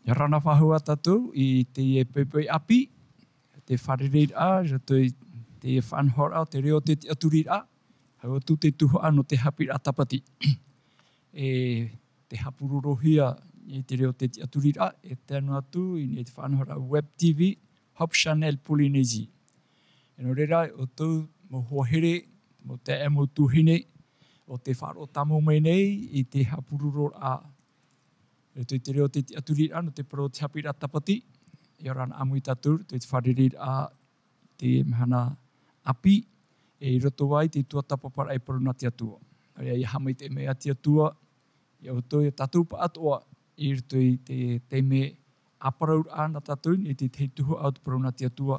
Ia rana whahua tātou i te peipei api, te wharireit a, te whanhora, te reo te aturir a, hau atu te tuho ano te hapir a tapati. Te hapurorohia i te reo te aturir a, e te anu atu i te whanhora Web TV, Hop Channel Polynesia. E no reira, o tau mo hohere, mo te emo tuhine, o te wharo tamo mai nei i te hapururor a. E te reo te aturir a, no te pro te hapir a tapati, i oran amui tatur, te wharirir a te mhana api, e i roto wai te tua tapapara e paruna te atua. Rea i hamai te mea te atua, i au toi tatou pa atoa, i roto i te me aparaur a na tatou, i te tuho au te paruna te atua,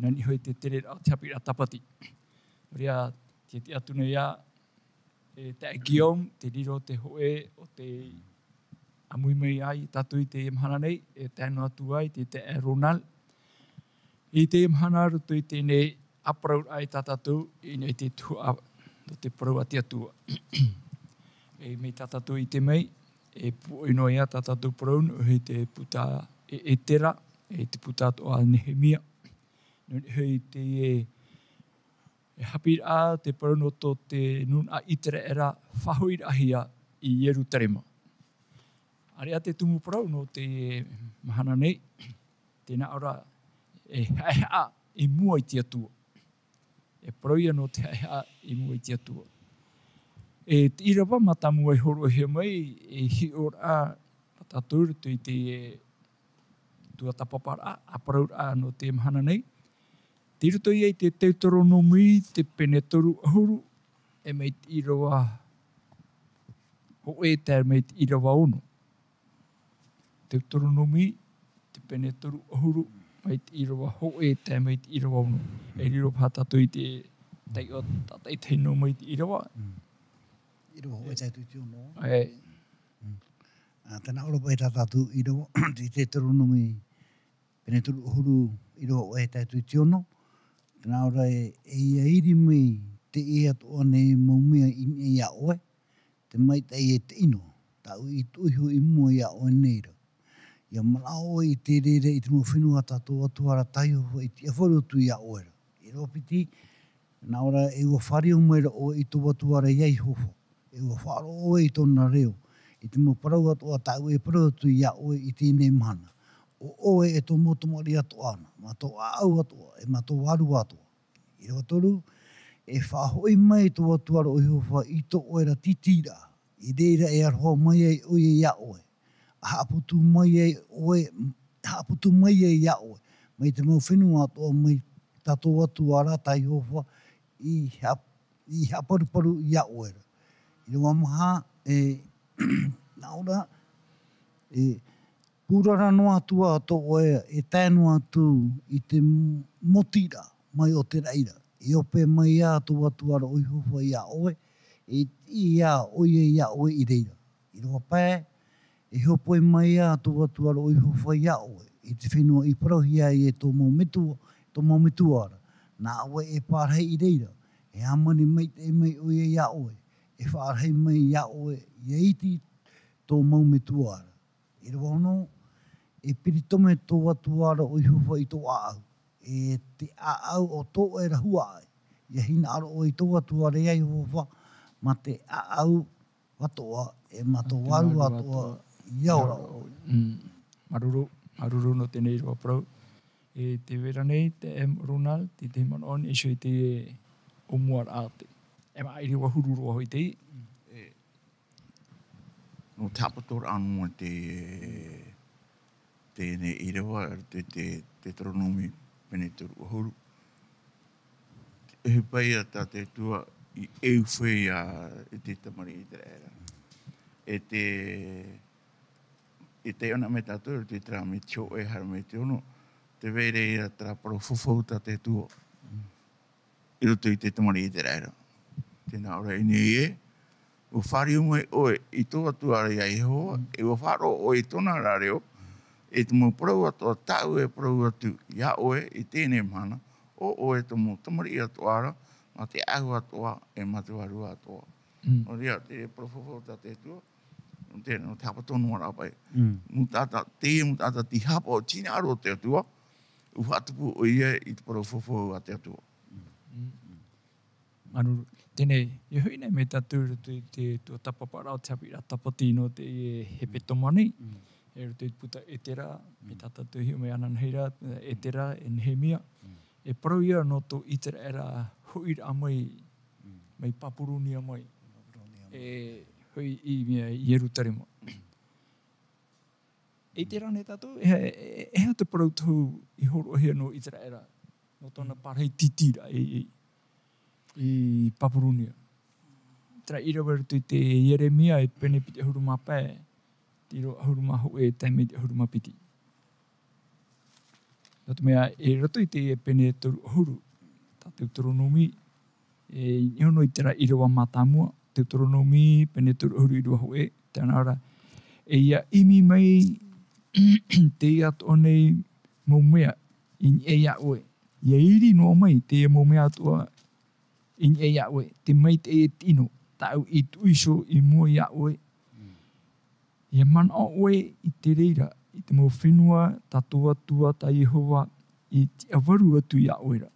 nani hoi te tere a te hapir a tapati. Rea te atuna ia, te agiong, te riro te hoe, o te amui mai ai tatou i te mhana nei, e te anu atu ai, te Ronald. I te mhana roto i tēnei aparaur ai tātatou, i nei te tua no te parau a te atua. E mei tātatou i te mei, e puoino ia tātatou parau, hei te puta e tera, e te puta toa Nehemia. Hei te hapir a te parau no tō te nun a itere era whahoir ahia i Yerutarema. Area te tumu parau no te mahana nei, tēnā ora e haeha i mua i te atua. E parau ia no te haeha i mua i te atua. E te irawa mata mua i horo hea mai, e hi ora tātou tu i te tua tapapara, a parau a no te mahana nei. Te ruto ia i te Deuteronomi, te penetoru ahuru, e mei te irawa ho e te mei te irawa ono. Deuteronomi, te penetoru ahuru, mei te irawa ho e te mei te irawa ono. E riro pātato i te tei o tatai teino mei te irawa. Irawa ho e tai tuiti ono. E. Tēnā ora pai tātātu irawa, te Deuteronomi, penetoru ahuru, irawa ho e tai tuiti ono. Tēnā ora e ia iri mei te ea toa ne maumea i ia oe, te mai te e te ino, tau i tuiho i mua ia oe neira. Ia malao i te rere i te mo whenua tātou atuara taio i te awharu tu ia oera. I ropiti, nā ora e ua whario meira o i tō atuara iei hofo. E ua wharo oe i tōna reo. I te mo parau atoa tau e parau tu ia oe i tēnei mana. O oe e tō motomari atoa ana, ma tō au atoa, e ma tō waru atoa. I roa toru, e whahoi mai tō atuara o hiofa i tō oera titira. I reira e arhoa mai ai oe ia oe. Haaputu mai ai oe, haaputu mai ai ia oe. Mai te mau whenua atoa mai tato atuara tai hiofa i haparuparu ia oera. I roa maha, nā ora, pūrara noa atua tō oe e tēnu atu i te motira mai o te reira. I ope mai ia tō atuara o hiofa ia oe, e ia oe ia oe i reira. I roa pē, e hopoi mai ia tō atuara o hiofa ia oe, i te whenua i parauhia i e tō maumitu ara. Nā oe e pārhei i reira, e amani mai te mai oe ia oe, e whārhei mai ia oe, i eiti tō maumitu ara. I roa ono, e piritome tō atuara o hiofa i tō aau. E te aau o tō e rahua ai. Ia hina aro o i tō atuara iei hiofa, ma te aau atoa, e ma tō waru atoa i aura o. Maruru no tēnei roa parau. E te vera nei, te Ronald, te man on, e shui te omuar ate. E ma airi wa huru roa hoi te i. No tapatora anu tēnei irawa, te Deuteronomi penetoru ahuru. E pai a tā te tua i eu whei i te tamari i te era. E te ona me tātou, te tra me tio e hara me te ono, te vere i a tra paro fufau tā te tua. I roto i te tamari i te era. Tēnā ora i nei e, o whari umai oe i tō atuara iai hoa, e o wharo oe i tōna rareo, e te mo parau atoa tau e parau atu ia oe i tēnei mana, o oe te mo tamari atuara, ma te ahu atoa e matuaru atoa. O rea, te profofo tā te tua, te no tapa tonu ara pai. Mutata te mutata ti hapo tina aro te atua. Uhatupu o ia I te porofofo a te atua. Anu, tēnei, e hui nei me tātou te tapapara o te apira tapatino te he petomani. E roto I puta e tera, me tātou hiu me anan heira, e tera, e nehemia. E parau ia no tō itera era huira a mai, mai papurunia mai. E hui I mea I erutarema. E tera ne tātou, e hea te parau tau I horo hea no itera era. No tōna parhei titira I papurunia. Tera ira warutu te Yeremia e pene piti huruma pē. Tiro huruma ho e taime te huruma piti. Nō mea e rato I te e pene toru huru. Tā te utoronomi. E niono I tera irawa mātāmua. Te utoronomi pene toru huru irawa ho e. Tēnā ora. E ia imi mai te ia tonei maumea. I e ia oe. Ia iri no mai te ia maumea atua. I e ia oe. Te mai te e tino. Tau I tuiso I mua ia oe. Ia mana oe I te reira. I te mau whenua, tatoa tua, ta Yehova, I te awaru atu ia oera.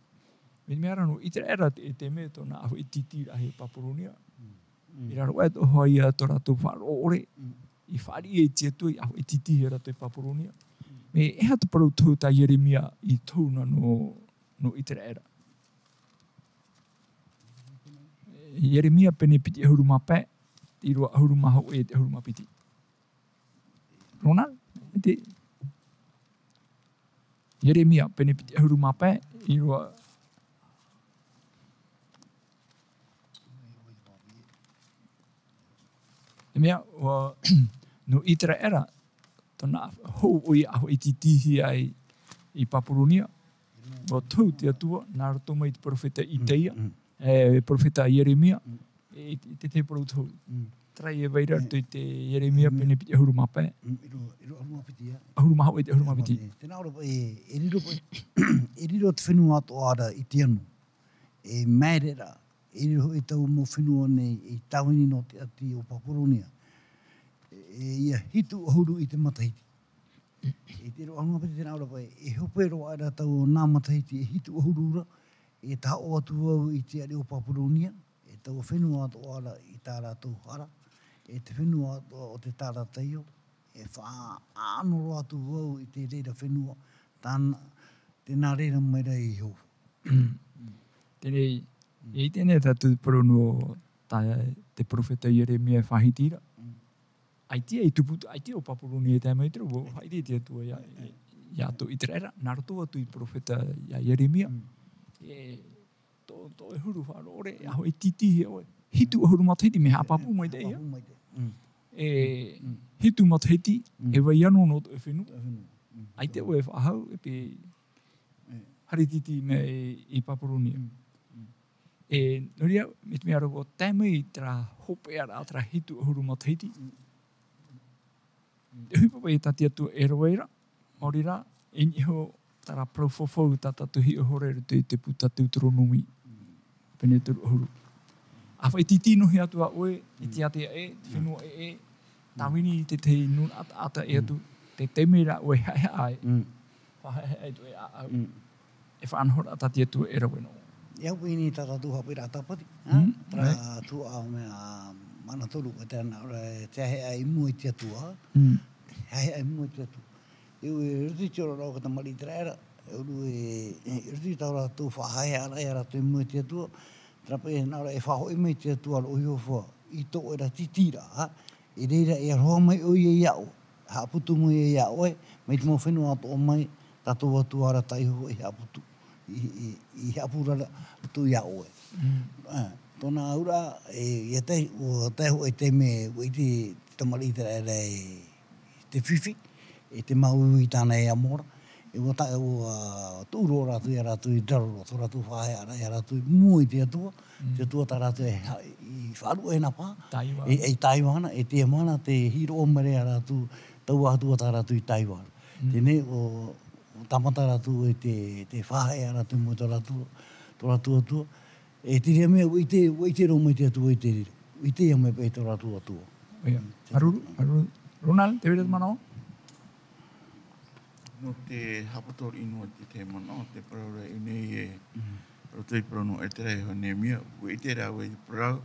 Me mea rano, I te era te me tōna aho I titira he papuronia. I raro e to hoa ia tō rato wharo ore. I whari e tia tui aho I titira rato I papuronia. Me e hata parau tau ta Yeremia I tōna no I te era. Yeremia pene piti huruma pē, I roa huruma hau e te huruma piti. Rona? Te Yeremia pene piti huruma pē, I roa e mea, no itera era, tōna hou oi aho I titihi ai I papuronia, wa tau te atua, nā rato mai te profeta Itaia, profeta Yeremia, te parau tau. Trai e waira tu I te Yeremia pene piti huruma pē. Iro huruma piti ia. Huruma hau e te huruma piti. Tēnā ora e riro te whenua ato ara I te anu. E mērera, e riro e tau mo whenua nei I tauini no te ati o Papuronia. E ia hitu ahuru I te matahiti. E te ro huruma piti tēnā ora e hopero ara tau o nā matahiti e hitu ahuru ura. E taho atu au I te ari o Papuronia. E tau whenua ato ara I tā rātou hara. E te whenua o te tāra teio, e whaanoro atu wau I te reira whenua, tēnā reira mai rei I hou. Tēnei, I tēnei tātou parono te profeta Yeremia whahitira. Aitia I tuputu, aitia o Papuronia e tēmai tira, haere te atua ia to I te reira, nā roto atu I profeta Yeremia. Tō e huru wharo ore, aho e titihi oe. Hitu ahuru matahiti me hapapu mai te ia. E hitu matahiti, e wai anō no to e whenua. Ai te oe whahau, e pe harititi me I Papuronia. E noria, me te mea roko, tēmei tra hope ara tra hitu ahuru matahiti. E huipapa e tati atu e roeira, orira, e niho tara profofou tatatuhi o hore rutu I te puta Deuteronomi. Pene turu ahuru. Awha e titino he atua oe, e te atea te whenua tawini I te te nun ata e atu, te temera oe hae ai. Whahe ai tu e a au. E whaanhora tati atu e raweno. Iau wini tata tuha pira tapati. Tra tua mea mana toru ko tēnā ora te hae ai mua I te atua. Hae ai mua I te atua. Iu e ruti tiora rau kata mari tera era. Uru e ruti taura tu whahae ara e ara tu I mua I te atua. Trapa e nāra e whahoi mai te atua ro I hofua. I tō e ra titira. I reira e roa mai o I e iau. Haputu mo I e iau e. Mai te mo whenua ato o mai. Tato atu ara taiho I haputu. I hapura tu iau e. Tōna aura e te o teho e te me o I te tamari tera era e te whiwhi. E te mau I tāna e amora. E o tae o tūro ratu I ratu I daroro, tō ratu whae ara I ratu I mua I te atua. Te atua tā ratu I wharu e na pā. E Taiwana, e te mana, te hiro o mere a ratu, tau atua tā ratu I Taiwana. Tēnei o tamata ratu e te whae a ratu I mua tō ratu atua. E te rea mea, i te roma I te atua I te rira. I te ia me pe tō ratu atua. Oia. Maruru. Ronald, te wera mana o? No te hapatori inua te mana, te paraura inei e rotei prono e tere ho ne mia, ui te rau e parau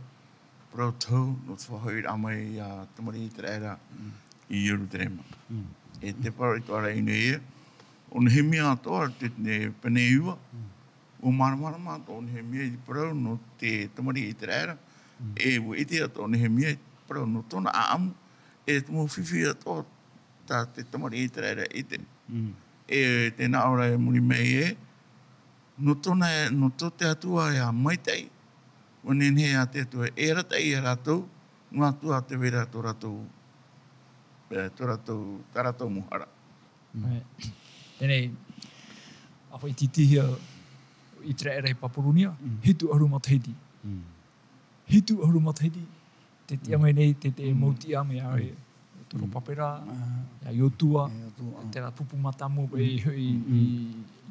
tau no te whahoi amai a tamari i tere era i Yerutrema. E te parau i tuara inei e, o ne he mia atoa te ne pane iua, o maramara mata o ne he mia i parau no te tamari i tere era, e ui te atoa o ne he mia i parau no tona a amu, e te mo whiwhi atoa ta te tamari i tere era i te. E te naora e muri mei e, no to te atua e a maitai, o nenhe a te atua e rata i a ratou, no atua te vera to ratou, ta ratou muhara. Tēnei, awhai titihia i tere era i Papurunia, hitu aru mataiti. Hitu aru mataiti, te tia mai nei, te mauti ame a e toro papera, a iotua, te ra pupu matamu i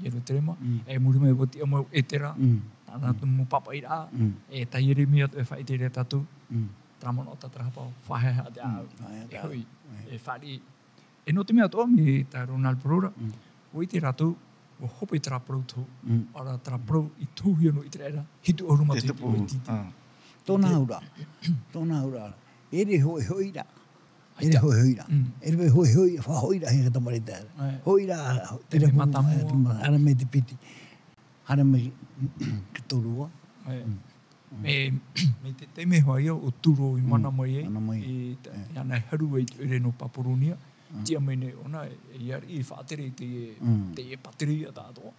Yerutrema, e muri mai wati amau e tera, tāna tu mu papa i rā, e ta Yeremia e whai te rea tatu, tramana o tatarahapa, whaheha te au, e hui, e whari. E no te mea toa mi ta Ronald Perura, o i te rātou, o hope tera parau tau, ara tera parau i tūhia no i te reira, hitu aru mataiti o i titi. Tōna ura. Ere hoi ra. Ere hoi ra. Ere hoi, whahoira he katamari tēra. Hoi ra, tere matamu, hara me te piti. Hara me ki torua. Me te teime hoa o turo i mana mai e ana haru e ere no Papurunia. Tia mai nei ona e iari i whaatere te e pateri a tātoa.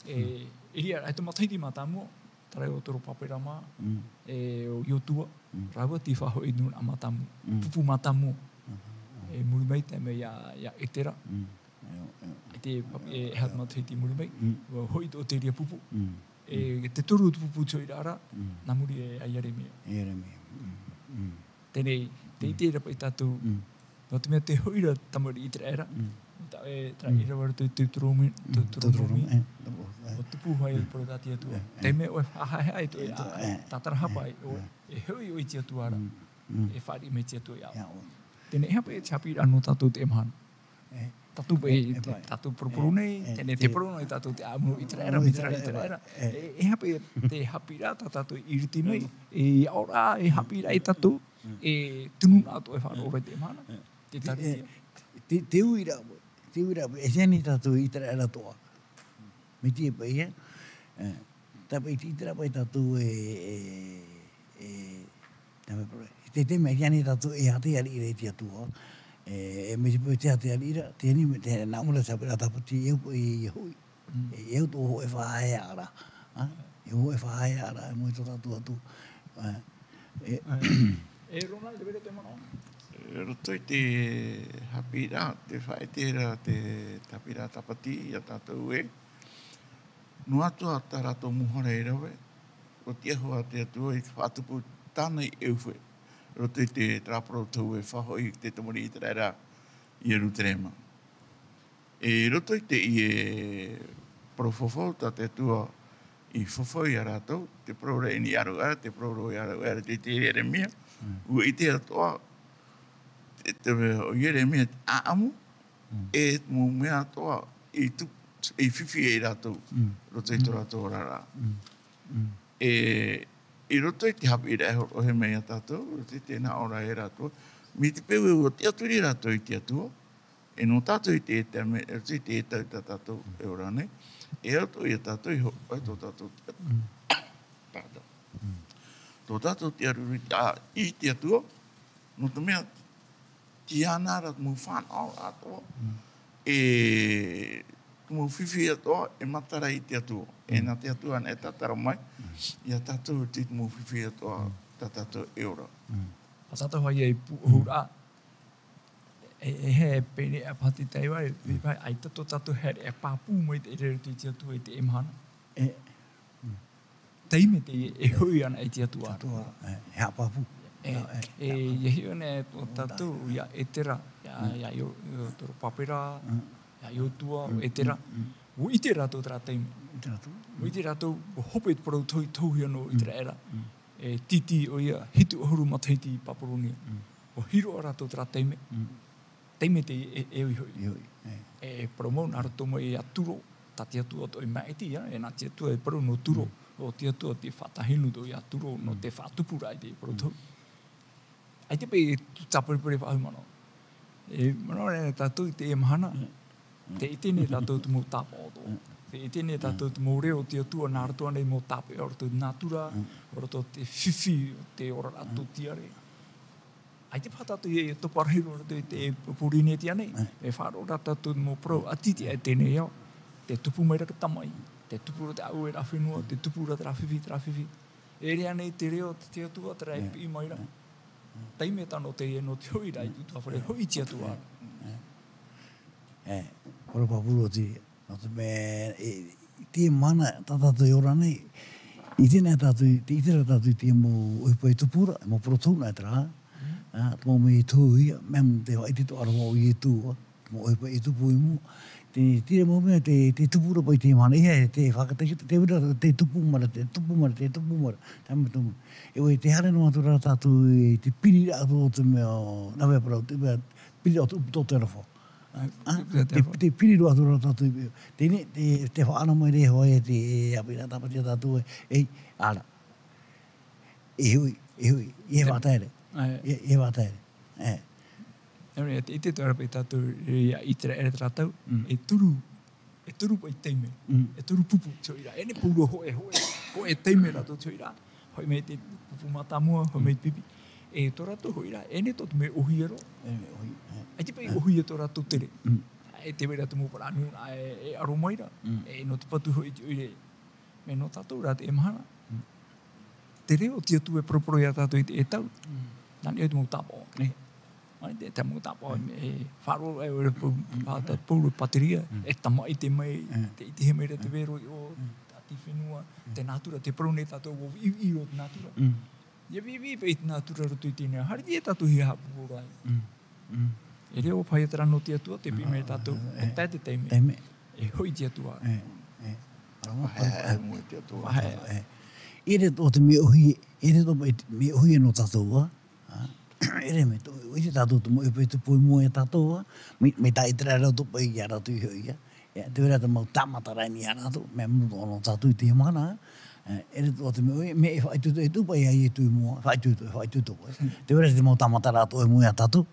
E ia, e te mataiti matamu, tarai o toro paperama, e o iotua, raua ti whaho i nuna matamu, pupu matamu, e muri mai te mea ia etera, e te e hat mataiti muri mai, o hoi to te ria pupu, e te turu tu pupu tō i rara, nā muri e a Yeremia. Tēnei, te i te rapa i tātou, no te mea te hoira tamari i te era, e tra ira wara te turomi, o tupu hai i poro tāti atua. Te mea oe whahahea i to e tātarahapa e hui o i ti atua ara, e whari me ti atua i au. Tēnei hapa e chapi anō tātou te emahana. Tātou pe tātou poroporo nei, tēnei te poro nei tātou te amu i te era, i te era. E hapa e te hapi rā tātou i riti mei, e aora e hapi rā i tātou, e tunu nātou e whāro ora te emahana. Te uira, e sēni tātou i tera era toa. Me tia pa ia. Tāpai i tera pai tātou te te mea kiani tātou e hate ari ira i tia tua. E me te te hate ari ira, te ni me te nāmura sapira tāpati eu po i hui. E eu tō ho e whahae ara. E ho e whahae ara, e moi tō tātou atu. E Ronald, te vere te mana? Roto i te hapira, te whaetera, te tapira tapati i a tātou e. No atua tā rato muhara e rawe, o tia hoa te atua i whaatupu tāna i euwhe. Roto i te traparo tau e whahoi te tamari i te reira i Yerutrema. E roto i te i e profofo tā te atua i whawhoi a rātou, te prore ni aru ara, te prore aru ara te te Yeremia. Ua i te atua, te o Yeremia a amu, e mo mea toa i whiwhi e rātou, roto i tō rātou rara. I roto i te hapi i reho o he mea tātou, roto i tēnā ora e rātou, mi te peu e ua te aturi rātou i te atua, e no tātou i te roto i te etau tā tātou e ora nei, e auto i a tātou i hoi tō tātou te atua. Tō tātou te aruri i te atua, no te mea ti ana ra mu whanau atoa, e mu whiwhi atoa, e matara i te atua. E nā te atua ne tatara mai, i a tātou te mu whiwhi atoa, tā tātou e ora. A tātou hai e puhura, e he pere a pati teiwa, ai tato tātou he e pāpū mai te ere te atua i te emahana. Teime te e hui ana i te atua. E hapāpū. E yehi one o tātou ia etera, ia i o toro papera, ia i o tua o etera. O i te rātou tera teime. O i te rātou o hope i te parau tauhi anō i tera era. E titi o ia hitu ahuru mataiti i Papurunia. o hiro a rātou tra teime. Teime te e hoi. Ioi. E promo nā rato mo e aturo, ta te atua to e maiti, e nā te atua e paru no turo, o te atua te whatahinu do i aturo, no te whatupura i te paru tau. Ai te pei e tapuripuri whaumano. E mano e tātou i te e mahana, te itene tātou tu mō tāpa o tō. Te itene tātou tu mō reo te atua nā rato anei mō tāpa o rato nātura, o rato te whiwhi, te ora rato tiare. Ai te whātātu e toparhiro rato i te purine ti anei. E whāro rātātu mō pro atiti e tēnei au. Te tupu mai raka tamai. Te tupu rata au e rāwhenua. Te tupu rata rāwhiwhi. E rea nei te reo te atua tera e pi mai ra. Teime tano te e no te hoi rai. Tu whare hoi ti atua. Kora papuro ti. No te me... Te mana tātātu e ora nei. I tēnei tātu, te itera tātu te mō uipa i tupura. Mō protona e tera. Tō me i tū ia, mem te wai te tō arawa o i e tū, mō e pa i tupu i mū. Te tira mō mea te tupura pa i te mana, ia te whakateki, te wira te tupu mara. Te ame tōmu. E wai te hare no atu rā tātu i te piri rā atu o te mea nawe parau, te mea piri atu upu tō te rafo. Te piri rā atu rā tātu i mea. Te whaana mai reho e te api rā tāpati a tātu e, ara. E hui, e whātaere. E wātaere. E te tōra pei tātou i tera ere tātou, e turu pa i teime, e turu pupu tio ira, e ne pūrua hoe teime rātou tio ira, hoi mei te pupu matamua, hoi mei pipi, e tō rātou hoi ira, e ne tōtu me ohi ero, e te pei ohi e tō rātou tere, e te wera te mōpara nuna, e aro maira, e no te patu hoi tio ire, me no tātou rātou e mahana, te reo tia tu e proporo ia tātou i te e tau, nani e te mō tāpō. Ai te mō tāpō. Wharo e ore pūru pateria. E tama i te mai. Te iti he meira te wero i o. Tati whenua. Te nātura. Te parone tātou o i o te nātura. Ia vivi pe i te nātura roto i tēnei. Hari e tātou hi hapu o rai. E reo pai atara no te atua. Te pi me tātou. E tai te teime. E hoi te atua. Wahe mui te atua. Ere tō te me ohi. Ere tō me ohi e no tātou. Ere me tō, oi te tātou tu mo e pei tupu i mua e tātou, me tā i tera rau tupu i a ratu i hoi, te wera te mau tāmata raini a ratu, me mutu ono tātou i te mana, ere tō te me oi, me e whaitutu e tupa i a i e tui mua, whaitutu, te wera te mau tāmata ratu i mua e tātou,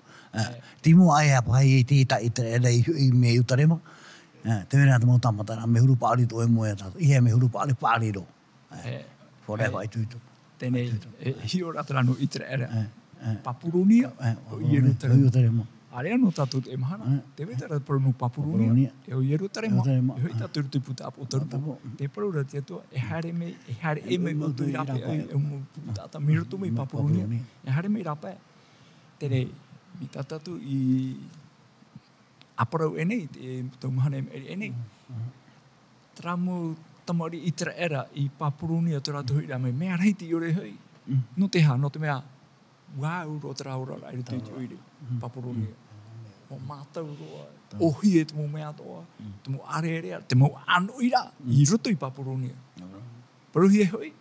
ti mua ai a pai i te tā i tera rei i me utarema, te wera te mau tāmata rā, me huru pāri tō i mua e tātou, i me huru pāri ro, whore whaitutu. Tēnei, hio ratarano i tera era. Papuronia, o Ierutarema. Area no tātou e mahana. Te wetara paru no Papuronia, e o Ierutarema. E hoi tātou rutu puta apo tarupu. Te paru rati atua, e hare e me o tui rape, e mo putata miroto me Papuronia. E hare me rape. Tere, mi tātou i aparau enei, te tau mahana enei. Tramo tamari i tera era i Papuronia tō rātou hui rame, mea reiti i ore hoi. No te ha, no te mea, wā uro te raura rai rutu i te oire, Papuronia. Mō mātau roa, ohi e te mō mea toa, te mō arearea, te mō anoira, i roto i Papuronia. Paruhi e hoi,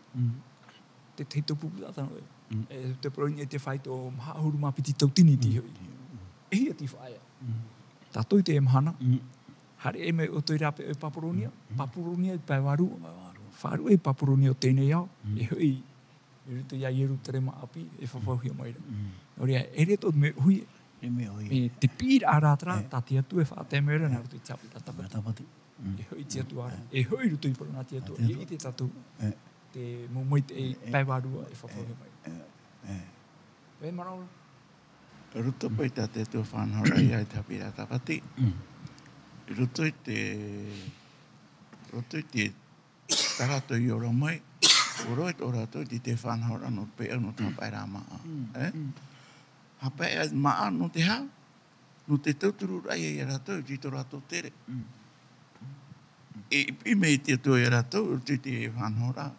te teito pupu tātano e. Te paruhi e te whai tō mahahuru mapiti tautini ti hoi. E hia ti whaia. Tātou te e mahana. Hare e me o tōi rape o Papuronia. Papuronia i pai waru. Wharu e Papuronia o tēnei au. E hoi, e ruto ia Ierutarema api, e whawhauhia maira. Orea, ere tō me hui, me te pīra ārātara, tā te atu e whaate meira, nā ruto i te api tā tapati. E hoi te atu ara. E hoi ruto i paru nā te atu. E i te tātou, te mōmoi te paiwarua e whawhauhia maira. E maraura? Ruto pai tā te atu whanau rai ai tā pīra tapati. Ruto i te tarato i ora mai, oro e ora to di te whanau rano pe no tā pai rā maa. Hapai a maa no te hau, no te tauturu rai e rato, di to rato tere. E i mei te atua e rato, te whanau rā,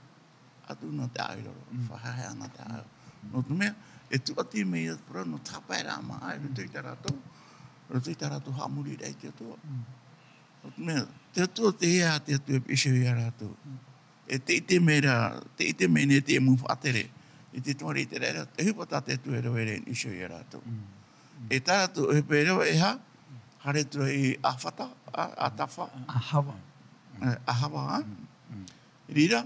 atu no te airoro, whahai ana te airoro. No te mea, e tuati mei atura no tā pai rā maa, e ruto i te rato hamuri rei te atua. No te mea, te atua te hea, te atua e pisho i a rato. E te ite mei ne te e mu whatere, I te tuari te rera, te hupa tā te tu e rau ere ni sio i rātou. E tā rātou e pē rau e ha, hare tu i awhata, a tawha. Ahawa. Ahawa, ha? Rira,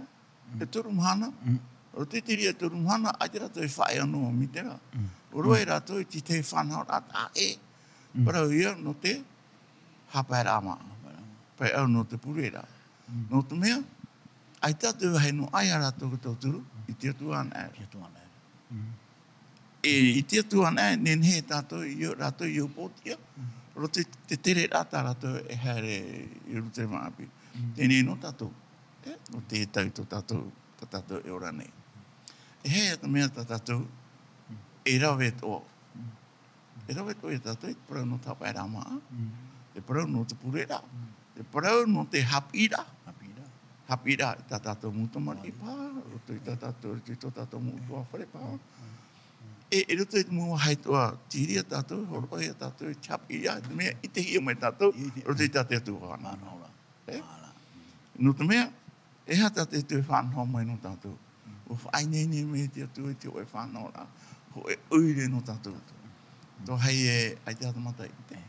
e turu mhana. O te tiri e turu mhana, ai te rātou e whae anō mi te rā. O roa e rātou i te whanau rāta e. Parau ia no te hapai rāma. Pai au no te purera. No te mea, ai tātou hei no ai a rātou ki tau turu, i te atuana e. I te atuana e, nen he tātou i rātou i upotia. Ro te tere rāta rātou e haere i rute maapi. Tēnei no tātou. No te tau to tātou e ora nei. E hei ata mea tātou, e rawe tō. E rawe tō e tātou, e parau no tāpai rāma. E parau no te purera. E parau no te hapira. Hapira, i tā tātou mūtamari pā. Roto i tā tātou, i tō tātou mūtua whare pā. E roto i te mua haitoa tiri a tātou, horoi a tātou, i hapira. Te mea, i te hia mai tātou, roto i tātou atu whana. No te mea, e hata te tu e whanau mai no tātou. O whainei nei me te atu e te o e whanau rā. Ho e uire no tātou. Tō hei e ai te atamata i te.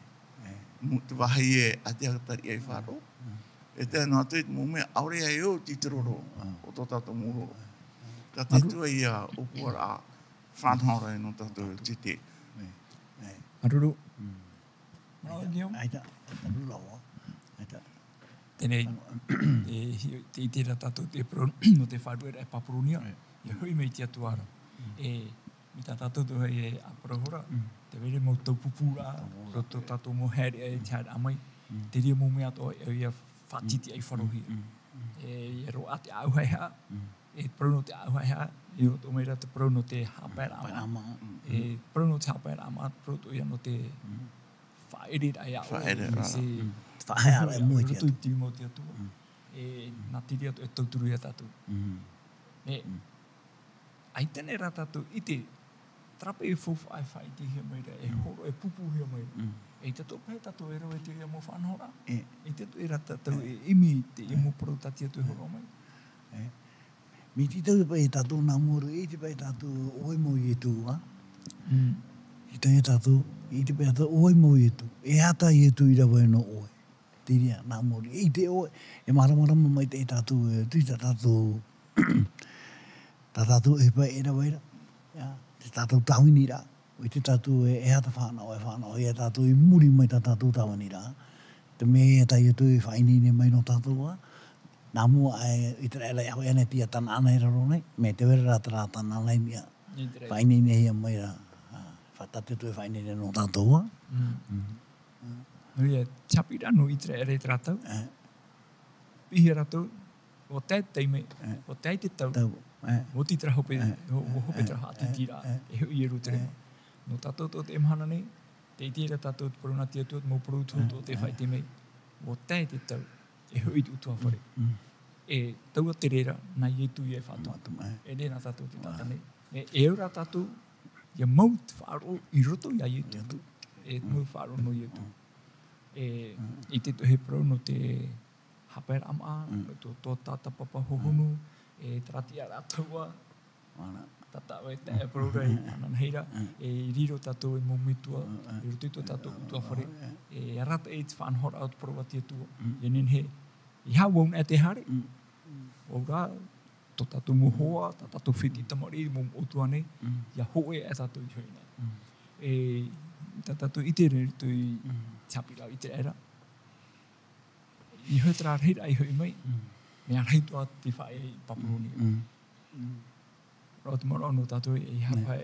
Te wahai e ai te atatari ai whāro. E te anō atu e te mōmea, aure ai o ti te roro. O tō tātou mōro. Tā te tua i a opuara a whanau rai no tātou ti te. Aruru. Aita, rulawa. Aita. Tēnei, te i tērā tātou te pro, no te whāruera e papurunia, e hui mei te atuara. Mi tā tātou tu hei e aparahora, te vere mō tau pupura, roto tātou mō haere e te haere amai, te ria mō mea tō e ia whatiti ai wharohi. E ro a te auhaiha, e prono te auhaiha, e o tō meira te prono te hapaira ama. E prono te hapaira ama, proto ia no te whaere ai au. Whaere, Whahea e mui te atu. Roto i timo te atua. E nā tiri atu e tauturu ia tātou. Ai tēnei rā tātou i te trape e fofu ai whai te hia meira, e horo e pupu hia meira. E te tō pai tātou e rau e te ria mō whanhora. E te tō e rā tātou e imi te e mō parau tati atu e horo mai. Mi ti tau pai tātou nā mōru, i te pai tātou oi mō i e tū, ha? I te tātou, i te pai tātou oi mō i e tū. E hata i e tū i rawa e no oi. Tiria, nā mōru. I te oi, e maramarama mai te tātou e tū, tā tātou, tā tātou e pai e rawa e ra. Te tātou tauini rā. I te tātou e hata whanau, e tātou i muri mai tā tātou tauini rā. Te me e tai e tū e whainine mai no tātou, ha? Nā mua i te rei au ene tia tana ana i raro nei, me te wera rā tara tana ana i mea. Whainine hia mai rā. Whatate tu e whainine no tātou, ha? Nui e chapira no i te rei rātau. Pihi rātau, o tei teime, o tei te tau, o ti tera hope, o hope tera hati tira, e hui e rutere. No tātou tō te emhana nei, te itira tātou te porona tia tuat, mō poru tō te whai te mei. O tei te tau, e hui tu utua whare. E taua te rera, nā i e tu i e whātua. E nē nā tātou te tāta nei. E eura tātou, ia mau te whāro i roto i a i e tu. E mau whāro no i e tu. I te tuhe pro no te hapaira ama, tō tāta papa hohonu, e trati a rātaua, tata o e te e pro rei, anan heira, e riro tātou e momitua, e roto i tō tātou utua whare, e rata e te whanhora au te pro wati atua, e nen he, i hau waun e te hare, o rā, tō tātou mohoa, tā tātou whiti tamari, mō otua nei, ia hoe e tātou i hoi nei. E tā tātou i te rei rito i tapirau i te era. I hoi tera reira i hoi mai, me arheitua te whae i Papuroni. Rau te mora no tātou i hapai,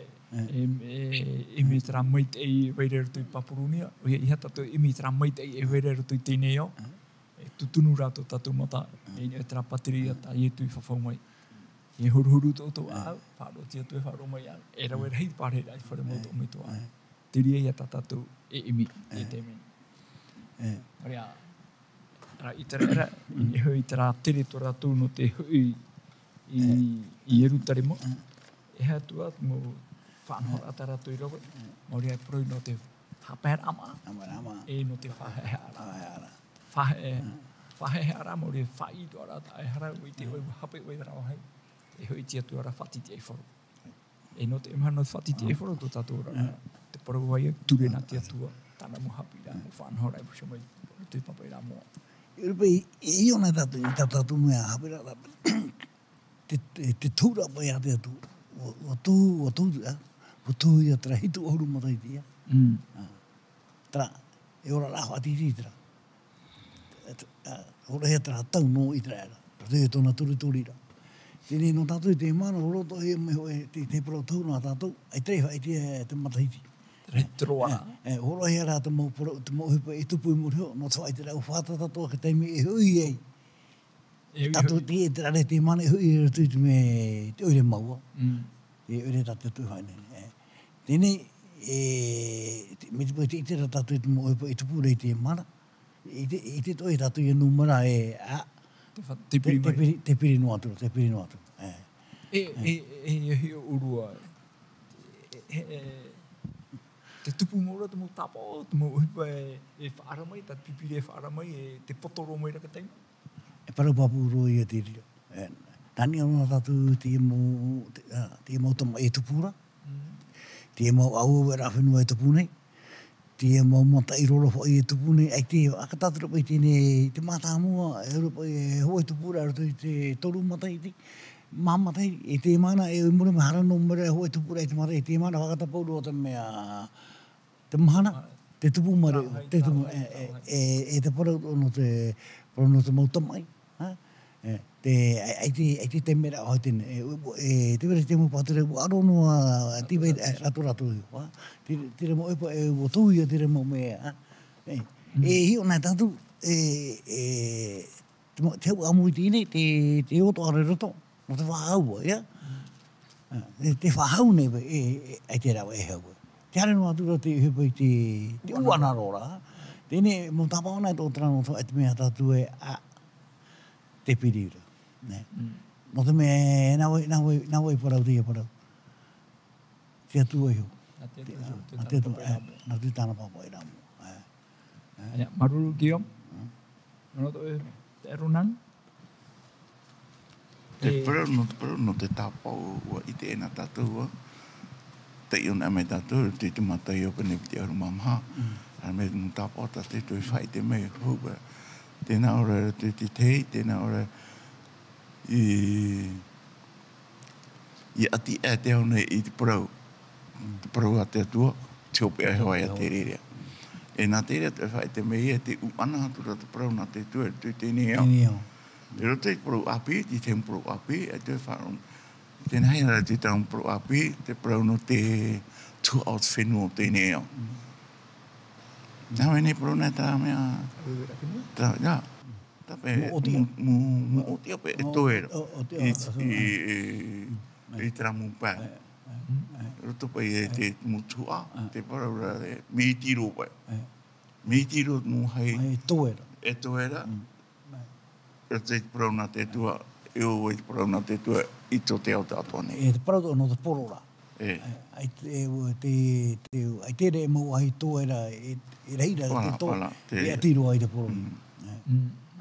e me tera maite i weire rito i Papuroni, o i tātou i me tera maite i weire rito i tēnei au, e tutunu rātou tātou mata, e tera patiri ata i etu i whawhau mai. E huru tōtou au, whāro tia tu e whāro mai au, e rau e rei pārhera i whare mōtou me tō au. Tiri e tātou e imi, e te meni. Rea, i te rera, i hui te rā tere tō rātou no te hui i erutare mo. E hea tua, mō whanhora ata rātou i rawa, mō rea proi no te hapair ama, e no te whaheara. Whaheara, mō rea whai tō rātou ai hara, ui te hui hape ui rau hei, e hui tia tō rā whatiti ai wharu. E no te imana whati te whara tō tātou rana. Te parawai ture nā te atua. Tāna mo hapi rā. Mo whanau rai pusa mai. Tui papai rā moa. Rupai, e ona tātou, i tātou mea hapera rā. Te tūra pai a te atu. O tū ia tera hitu oru matai tia. Tera, e ora rā whati ti tera. Ora hea tera tau no i tera era. Te tōna turi rā. Tēnei no tātou te mana, roto e me hoe te pro tau nā tātou. Ai trei whai te matahiti. Rei troa. Ora hea rā te mau hipa e tupu i mureo. No tawai te rau whāta tātou ke teimi e hui ei. Tātou te e te rare te mana e hui e ratu te me te oire maua. Te oire tātou tu haine. Tēnei, me te pai te itera tātou te mau hipa e tupu rei te mana. I te toi tātou i numera e Te piri mai. Te piri no atu. E urua. Te tupu mora, te mo tapo, te mo hipa e whaara mai, ta pipiri e whaara mai, te potoro mai raka teima. E paru papu roi e te rio. Tani anō tātou te mau tama e tupura. Te mau au e rāwhenua e tupu nei. Te mau mata i roro whai e tupu nei. Ai te akatātura pai tēnei te mātā mua e roro pai e hoa e tupura e te toru matai te. Māmatai e te mana e mure me harano mure e hoa e tupura e te matai. Te mana whakatapauru o te mea te mahana. Te tupu mare. Te tupu e te parau no te mau tamai. Ai te mera o tēne. Te wera te mo pātere aro noa tīwei rato hiu. Tere mo epa e o tūia tere mo mea. E hio nai tātou te hau amui tēne te oto are roto. No te whahau ia. Te whahau nei ai te rawa e hau. Te hare no atura te hepa i te uana rora. Tēne mo tāpau nai tō trano tō et mea tātou e te piriura. No te mea, nā wai parau te parau. Te atua hiu. Nā te tāna pāpai rā mo. Maruru ki om. Nō tō e te aronan. Te parau no te tāpau ua i te ena tātou. Te iona me tātou, te matai o pene te aru mamha. Me tāpau ta te tui whai te mei huba. Tēnā ora te tei, tēnā ora i ati e te hone i te parau. Te parau a te atua, te ope a hoa a te rerea. E nā te rea te whai te mei e te uana atura te parau nā te tua, te tēnei au. Te roto i parau api, te te parau api, e te wharon. Tēnā hei nara te tau parau api, te parau no te tua out whenua tēnei au. Nā wene parau nā tā mea... Jā. Tāpe, mu otia pe e toera. I tera mu pā. Roto pai e te mutua, te paraura e meitiro pai. Meitiro mu hai... E toera. E toera. Roto i parau nā te tua, e o i parau nā te tua, i tō te au tātua nei. E te parau no te porora. Ai tere e mau ai toera, e reira te tō, e atiro ai te porora.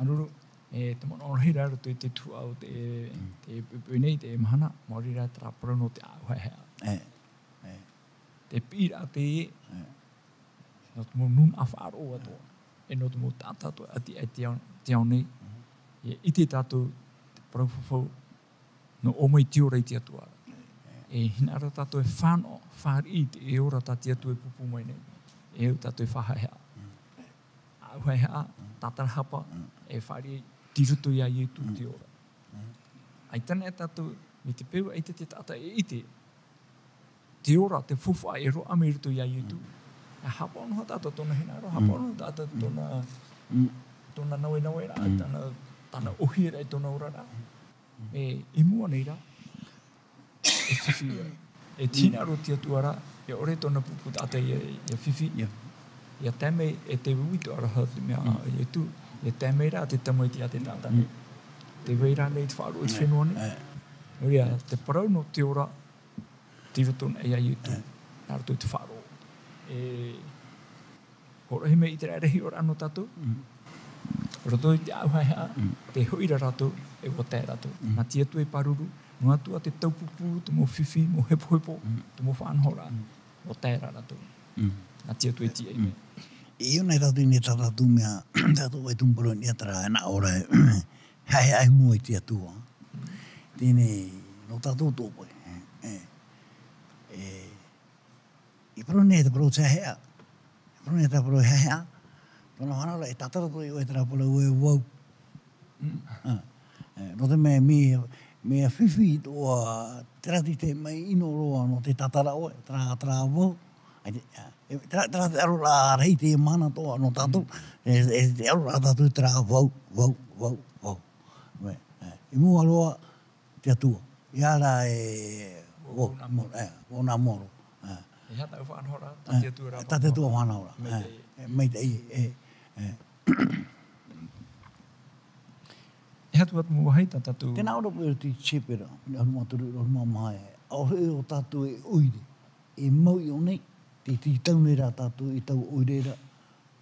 Aruru, te mana orahira roto i te tuau te pēnei, te mahana, maorira tera parau no te au hea. Te pira te no te mo nun a whaaro atoa. E no te mo tātātua ati e te au nei. I te tātou te parau whawhau no omai te ora i te atua. E hinara tātou e whāno, whāri te e ora tā te atua e pupu mai nei. E au tātou e whahahea. Au hea, tātara hapa, e whāri tiruto ia i tu te ora. Ai tana e tātou, me te peu, ai te tāta e ite. Te ora, te fuwha e roa me ruto ia i tu. E hapa ono tātou tōna hinaro, hapa ono tātou tōna nawe rā, tāna ohira e tōna ora rā. E mua nei rā. E whiwhi rā. E tina ro tia tuara, e ore tōna pupu tāta i whiwhi. Ia tēmei e te wuito araha te mea e tu. Ia tēmei rā te tamai tia te tāta. Te weira nei te whāro e te whenua nei. Ia te parau no te ora, tira tōna e ai e tu. Nāra tō te whāro. Hora he mei i te rehi ora anō tātou. Roto i te auhai hea, te hoi ra rato, e o te rato. Nā tia tu e paruru, no atua te taupupu, te mo whiwhi, mo hepo, te mo whanhora, o te rato. Nā tia tu e tia i me. I ona tatu ni tatu mea, tatu e tumpuro ni atara na ora hai ai mo i tia tua. Tēnei, no tatu tōpoi. I pro ne te pro te hea. Pro ne te pro hea. Tōna whanau e tatara to i o e tera pola ue wau. No te mea whiwhi toa terati te mai ino roa no te tatara oe, tera wau. Tera te aro la rei te mana toa no tatu. Te aro la tatu tera wau. I mua roa te atua. I ara o nā moro. E hata u whanhora, tate atua rā. Tate atua whanhora. Mei te E hatu atu mo wahai tatu. Tēnā ora pui ti chepera, haruma turu, haruma mai. Au hei o tatu e oire. E mau i o nei, te taunei rā tatu i tau oireira,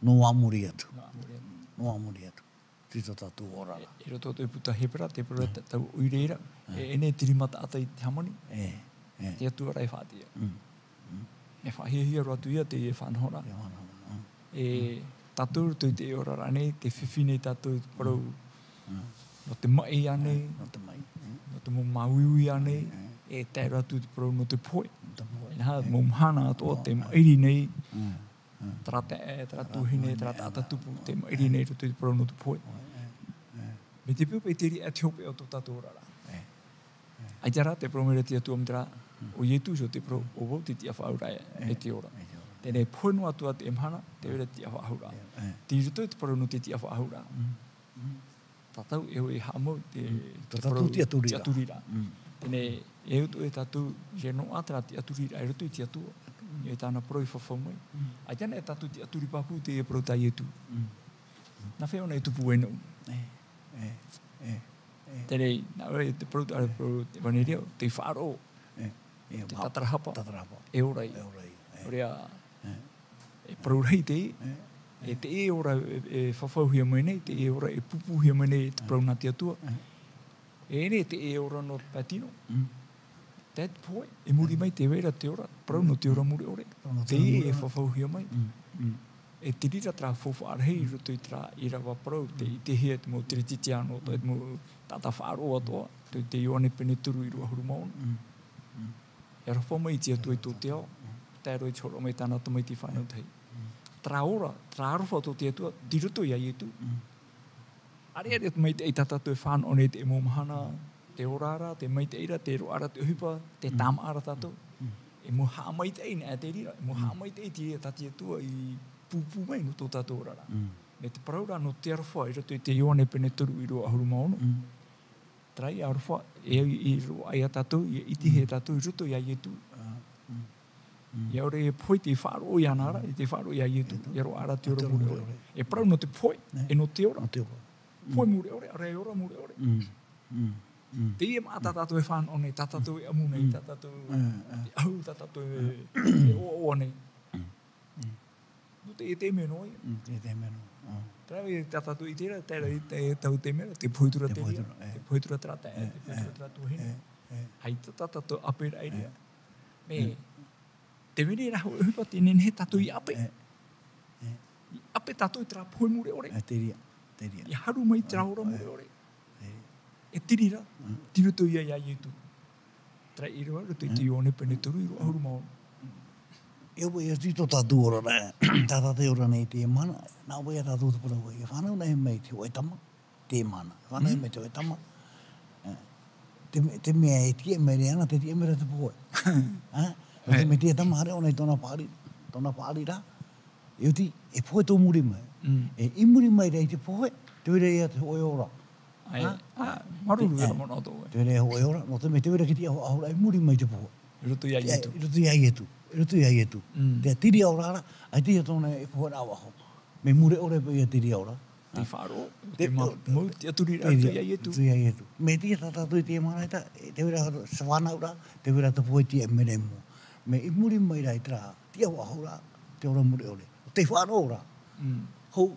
no amori atu. No amori atu. Tito tatu orara. E roto te puta hepera, te pura tau uireira, e ene tirimata ata i te hamoni, te atua rai whātia. E whahihia roatu ia te e whanhora. E tatu roto i te orara ane, te whiwhine tatu parau, no te mai ane, no te mo mauiui ane, e te ratu te parau no te poe. E nā, mo mhana atoa te mairi nei, tera tuhine, tera tātatupu, te mairi nei roto i te parau no te poe. Me te piupa i te ri ati hope o tō tatu orara. Ai te rā te promere te atu amtera, o ietu so te pro o wau te tia whaaura e te ora. Tēnei poeno atua te emhana, te wera tia whaaura. Te roto i te parau no te tia whaaura. Tatau e hoi hamo te tatu te aturira. Tēnei e utu e tatu, je no atara te aturira, e roto i te atua. E tāna pro i whawhau mai. Ai tēnā e tatu te aturi papu te e pro tai etu. Nā wheo nei tupu e nau. Tēnei, nā ora te pro te wanereo, te whāro, te tatarahapa, e orai. Orea, e pro rei te e te e ora e whawhauhia mai nei, te e ora e pupuhia mai nei te pro nā te atua. E ne te e ora no patino. That point, e muri mai te wera te ora, pro no te ora muri ore. Te e whawhauhia mai. E te rira tra whawhaarhei roto i tra i rawa pro, te i te hea te mo te rititi ano, te mo tata whaaroa toa, te ioane pene turu i rua huru maona. E rawa mai ti atua i tō te ao, te aroi choro mai tāna tamai ti whanau tei. Tra ora, tra arofa tō te atua, di roto i ai etu. Are mai te eitata te whāna one te momahana, te orara, te mai te eira, te roara te uhipa, te tāmaara tātou. E mo haa mai te eina e te rira, e mo haa mai te eiti rea tati atua i pupu mai no tō tātou orara. Me te paraura no te arofa, i rato i te ioane pene turu i roa ahuru maono. Trai arofa, i roa ai a tātou, i iti he tātou, i roto i ai etu. I aure e poi te whāro i anara, i te whāro i ai etu, i roa ara te ora mure ore. E parau no te poi, e no te ora. Poi mure ore, are ora mure ore. Te ia maa tātātou e whāna one, tātātou e amu nei, tātātou e au, tātātou e o nei. No te e te meno ia. Te te meno. Tera e tātātou i tera, tera i te tau te mera, te poitura te ria, te poitura trata e, te poitura trata uhine. Hai tātātou apera i ria. Me, te mene rahu e hupa te nene he tātou i ape. I ape tātou i tra poi mure ore. Te ria. I haru mai tra ora mure ore. E tirira, tiruto ia ia ietu. Tra i roa, roto i te ione pene turu i roa huru maona. E oi e tito tātu ora nei, tātā te ora nei te mana, nā oi e tātu te pura oi, e whanau nei mei te oetama, te mana, whanau nei mei te oetama. Te mea e tie mere ana, te tie mere te poe. Te me tie tama hare o nei tōna pāri rā. E uti, e poe tō muri mai. E i muri mai rei te poe, te wera ia te oe ora. Maruru era mana ato. Te wera oe ora, no te me te wera ki tia ahora, e muri mai te poe. Roto ia ietu. Roto ia ietu. Te tiri au rara, ai tia tōna e poe rā waho. Me mure ore pe ia tiri au rā. Te whāro, te mau, te aturi rā, te ia ietu. Te ia ietu. Me tia tātātui te maraita, te wera sawana ura, te wera te poe tia mere mo. Me i muri mai rai tra, tia waho rā, te ora mure ore. Te whāro ora. Hou,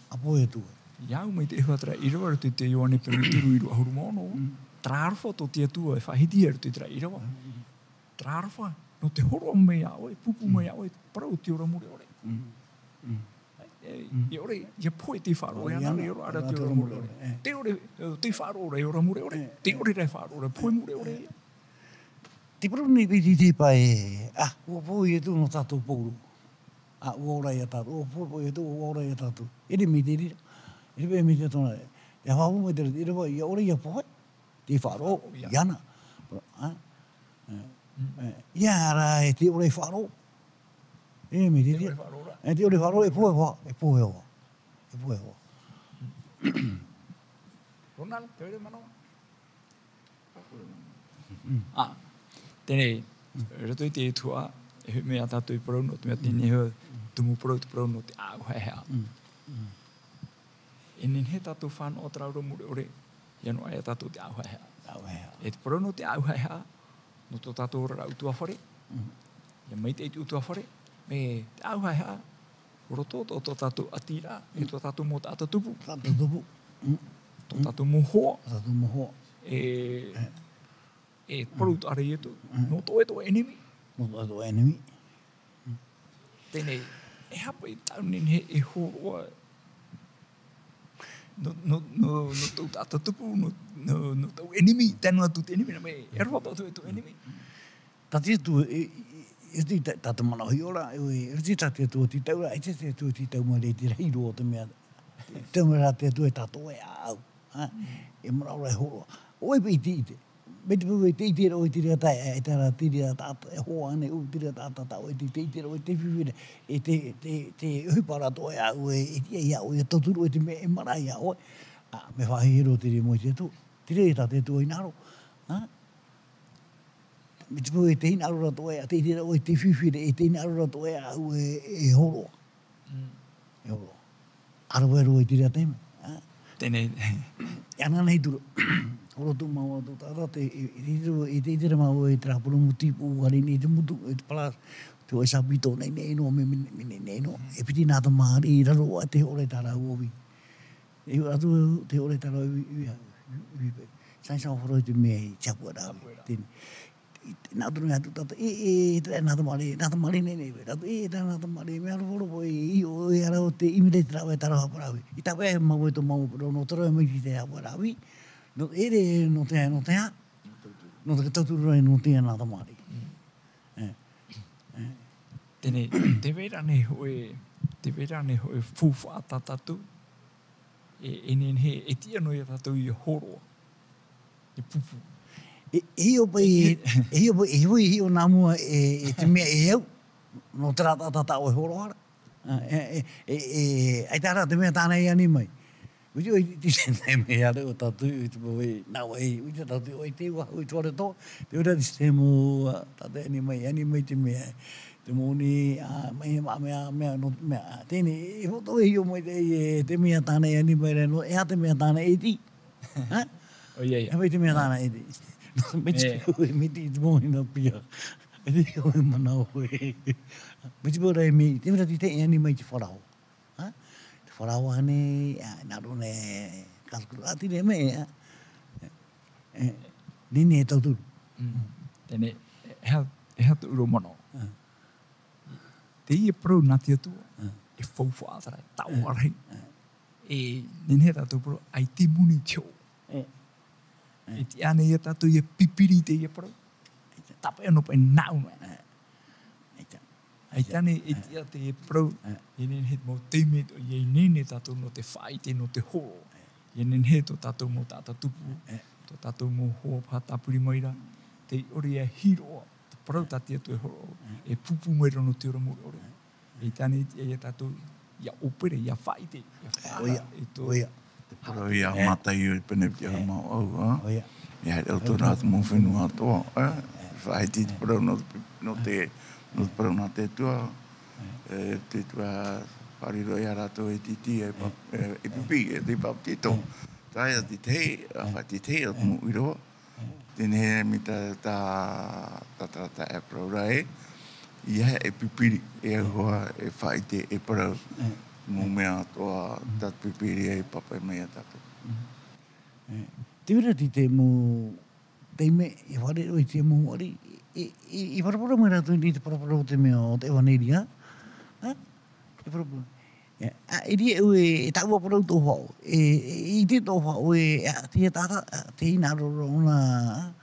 a poe tu. Iau mai te iwhatara irawa te te ioane penuturu iru ahuru mono. Trarwha to te atua e whahiti te tra irawa. Trarwha no te horo mea oe, pupu mea oe, parau te ora mure ore. I ore, ia poe te wharo e ana, i ora ara te ora mure ore. Te ore, te wharo ore, ora mure ore. Te ore rei wharo ore, poe mure ore. Te paru ni piti te pae, ua pōi e tu no tātou pōru. Ua ora ia tātou, ua pōi e tu, ua ora ia tātou. Ere me te rira. Ere me me te tona. Ia whahu me te rira, ia ora ia poe. Te wharo, iana. Ia ara e te ore wharo. Ere me te rira. Te ore wharo e poe hoa, e poe hoa. E poe hoa. Ronald, te ore manoa? Tēnei, rato i te tua, e hui mea tātou i parauno, te mea tēnei hua tumu parau te parauno te āu hea hea. E nen he tātou whāna o trauro mure ore, i anu aia tātou te āu hea hea. E te parauno te āu hea hea, no tō tātou ora utua whare, ia mai te utua whare, me te āu hea hea, roto tō tātou atira, e tō tātou mō tātou tupu. Tātou tupu. Tō tātou mō hoa. Tātou mō hoa. E paru tu are ietu, no tō e tō enemy. No tō e tō enemy. Tēnei, e hapa i taunin he e horoa, no tō tātou tupu, no tō enemy, tēnua tū te enemy, na me, e roa tō e tō enemy. Tātia tū, e ti tātou mana hoi ora, e ti tātia tū ti taura, e ti tātia tū ti tau mare te reiro o te mea. Te mea tātia tū e tātou e au. E mara ora e horoa. Oe pe i ti ite. Me te pūwe te itira o te rea tai, e tara te rea tāta, e hoa ane o te rea tāta tau, e te itira o te whiwira, e te hupara to e au, e tia ia o, e toturu, e te me e mara ia o. Me whahihero te rea mo te tu, te rea tāte tu o inaro. Me te pūwe te inaro rato e, te itira o te whiwira, e te inaro rato e au, e horo. E horo. Arawero e te rea teme. Tēnei. Ana nei turu. Oro tu mau atu tāra, e te itira mau e trapuru mutipu, gari ni te mutu, e te pala, te oe sapito nei nei no, me nei no, e piti nāta maari i raro a te ore tāra uovi. E atu te ore tāra uovi, sain sao wharo te mea i chapua rāwi. Nā tunu atu tata, te nāta maari nei nei, tatu te nāta maari, mea roro po i o e ara o te imire te rāwe tāra hapa rāwi. I tāpea e mau e tō mau, pero no taro e mai te hapa rāwi. No ere no te ha. No te tauturu rai no te nāta maari. Tēnei, te vera ne hoe fuwha tātatu, e nen he, e tia no ia tātou i horo, e pupu. E o nā mua e te mea e au, no te rata tata o e horo ara. Ai tāra te mea tāna i ani mai. Uite oi ti te mea re o tātou i te pōi nā wai, uite tātou oi te wahu i tuare tō, te ora ti te mō tātou ani mai te mea. Te mōni, mea, no mea. Tēnei, e hoto e hio mai te mea tāna i ani mai re, no e ha te mea tāna e ti. O ia. E mai te mea tāna e ti. Me te mōni na pia. E te koe mana oe. Me te pōra e mi, te mera ti te ani mai te wharao. Te wharao ane, nā rone kāskuru. Ati re me, nene e tauturu. Tēnei, e hatu uro mono. Te ia prau nā te atua, e whauwha atara, tau arai. E nene tātou prau, ai te muni tio. E te ane ia tātou ia pipiri te ia prau. Tapa eno pai nau mea. Ai tane e tia te e prau, e nen he mō teime, i nene tātou no te whaite, no te horo. I nen he tō tātou mō tātou tupu, tō tātou mō hoa pātapuri maira, te ori e hiroa, te prau tātia tu e horo, e pupu maira no te ora mōre ore. E tane e tātou, ia opere, ia whaite, ia whaara. Oia. Te prau ia matai o i pene pia mau au, Ia hei au tō rātu mō whenua atoa, whaiti te prau no te prau nā te tua, te tua whariro ia rātou e titi e pipi, e te paptito. Tai a ti tei, a whati tei o tō uiroa. Tēne he mi tā e prau rai, ia e pipiri, e hoa e whaite e prau. Mō mea toa tat pipiri ai papa mea tātou. Te wera ti te mō teime e whare o i te mō wari i parapara mai rātou ni te parapara o te mea o te ewaneri, ha? E parapara. E ria e tāua parau tō whao. I te tō whao te tāta, te ina roro ona,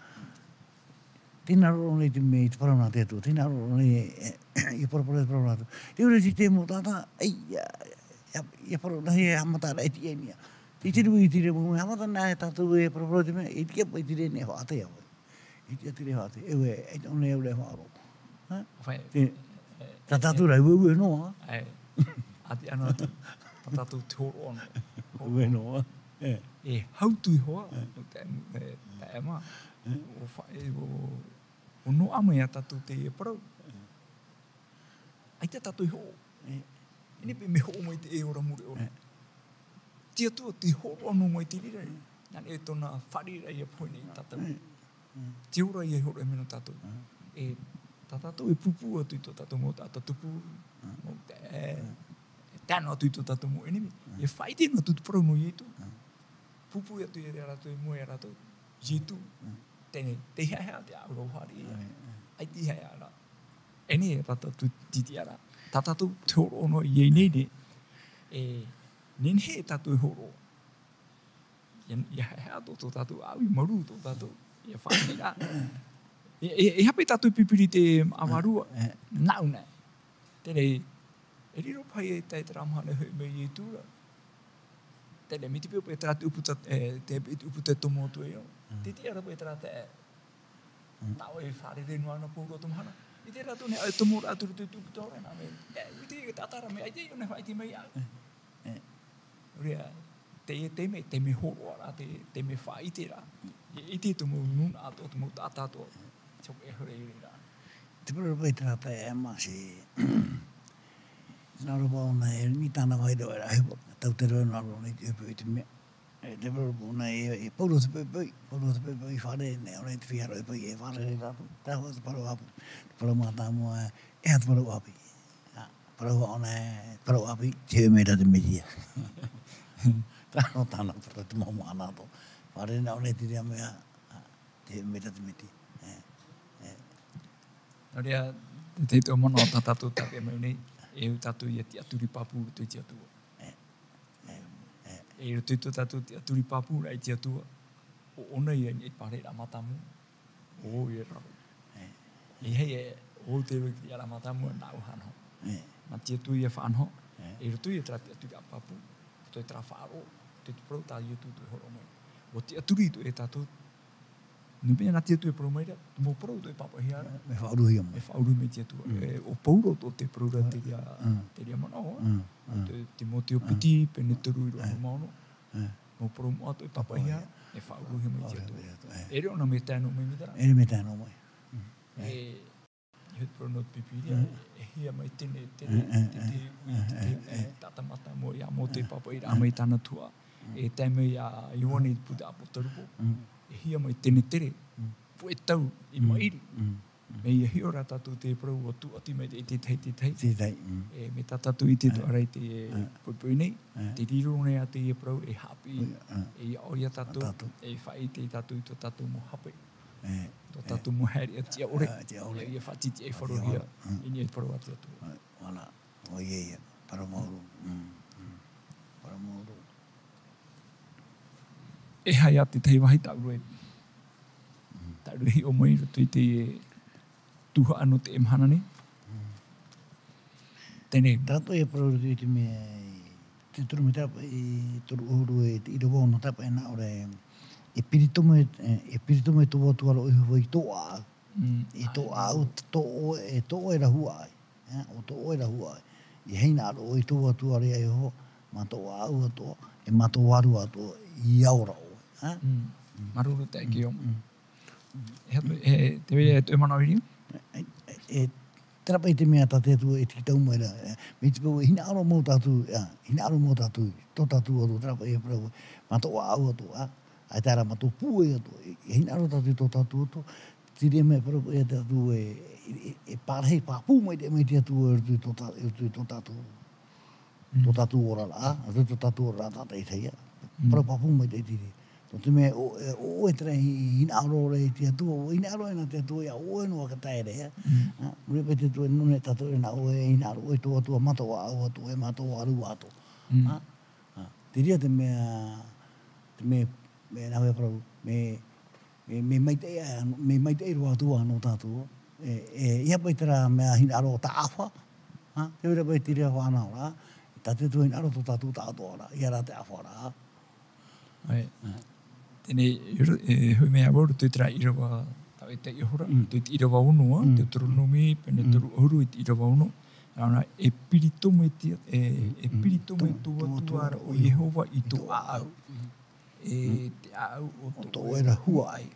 te ina roro ona i te mea i te parau nā te atua, te ina roro ona i parapara i te parau nā te. Te wera ti te mō tāta, ia parau nahi e hamatara e ti e nia. Te tiru i tire mō hamata nā e tātou e parapara te mea, i tia pa i tire ne whaate au. I tia tire whaate, ewe, e tōne e ure whaaro. Tā tātou rai ue noa. Ai, ati ana atu, tā tātou te horo ana. Ue noa. E hautui hoa, o te ema, o no amai a tātou te e parau. Ai te tātou i ho. Ine pe me ho mai te e ora mure ora. Tia tua te horo anu mai te rira. Nani e tōna wharira i a poine i tātou. Te ora i e horo e mena tātou. E tā tātou e pupu atu i tō tātou mō tātou tupu. Mō tēnā atu i tō tātou mō enemi. E whai tēnā tu te parau no i etu. Pupu atu i rea rātou i mō e rātou. I etu. Tēne, te hea te aurau hari. Ai te hea rā. Ene e rātou tu titi ara. Tā tātou te horo ono i ei nei ne. Nen he tātou e horo. Ia hea tō tātou au i maru tō tātou. Ia whānei rā. E hape tātou pipiri te amarua. Nau nei. Tēne, e riro pai e tai te ramahana hui me i tūra. Tēne, mi te peo pe tātou uputa tomo atu e o. Te te ara pe tātou e tau e whare renu ana pōro tomahana. I te rato ne ai tomo rātu te tūputa ora nā me. I te tātara me ai te ione whai te mei au. Rea, te me horo ara, te me whai te rā. I te tomo nuna ato, tomo tātātoa. Chok e hore i rā. Te pura pai tātai e ma se... Nā roba ona e ni tāna waira o e rahiwa. Tau te roa nā roa nei te upu i te mea. Te pura ona e pauro te pui. Pauro te pui whare ne. Ona i te whiharo e pui e whare re rātu. Tāua te parau apu. Te parau mātā mua e hatu parau api. Parau ona e parau api. Te ue meira te media. Tāna parau te mahu ana to. Whare ne ona i te rea mea. Te ue meira te media. Nō rea, te tō mana o tā tātou tape mai nei, e u tātou i te aturi pāpū rutu i te atua. E rutu i tō tātou te aturi pāpū ra i te atua, o ona i e pare ra matamu, o i e raro. E hei e, o te rui ki ara matamu e nāu hanho. Ma te atu i e whanho, e rutu i e tra te aturi a pāpū, to e tra whaaro, te tuprau tā i atu tu horo mai. O te aturi i tō e tātou, nu pia nga te atu e parau mai rea, mō parau tō e papahi ara. Me whauruhi ama. Me whauruhi me te atu. O pauro tō te parau rea te rea mana hoa. Te mō te opiti, pene turu i roa maono. Mō parau mō ato e papahi ara, me whauruhi me te atu. E reo na me tēnō mai mitara. E me tēnō mai. E hit parau no pipiria, e hia mai tene, te tatamata mō ia mō te papahi ra mai tāna tua. E tēmei a ione i puta apo tarupo. E hia mai tene tere, poe tau i mairi. Me ia hio rā tātou te parau o tu ati mai te tei. Te tei. Me tā tātou i te arai te pui nei, te riro nei a te ia parau e hapi, e ia oia tātou, e whai te tātou i tō tātou mo hape. Tō tātou mo haere a tia ore, e ia whatiti e wharohia, i ni e parau a te atu. Wala, o ia, parau mauru. Parau mauru. E hai a te tei wahi tauroi. Tauroi o mai rutu i te tuha ano te emhana ne. Tēnei. Tātou e parau rutu i te mea, te turu me tapa, turu uhuru e te irawa ona tapa e nā ora e piritomo e tō watu alo i hua i tō au. I tō au, tō e rahua ai. O tō e rahua ai. I heina aro o i tō watu alo i ho, ma tō au ato, e ma tō waru ato i aura o. Maruru te ki o. Te wea e tue mana ori? Tērapa i te mea tā te atua e tiki tau mai rā. Me te pau, hina aro mō tātou, tō tātou ato, tērapa i e parau, ma tō au ato, ai tērā ma tō pū e ato, hina aro tātou tō tātou ato, tiri e mea parau e tātou e pārhei pāpū mai te mai te atua e tō tātou. tō tātou ora la, tō tātou ora tātou i teia. Para papu mai te tiri. Tō te mea, o e tere ina aro re te atua, ina aro e na te atua ia, o e noa ka taere ia. Mure pe te tue nune tātou e na o e ina aro, o e tō atua matawa au atu, e matawa aru atu. Te ria te mea, me nawe parau, me maitei roa atua no tātou. Ia pai tera mea hina aro ta awha, te wera pai te ria whanau ra, ta te tue hina aro tō tātou ta atua ra, ia ra te awha ra. Ai. Tēnei, hui mea waru tui tera irawa tau e te ihora, tui te irawa unua, te uturunomi, pene turu uru i te irawa unu. Rāna, e piritomo e tia, e piritomo e tua tuara o Yehova i tō aau. E te aau o tō era hua ai.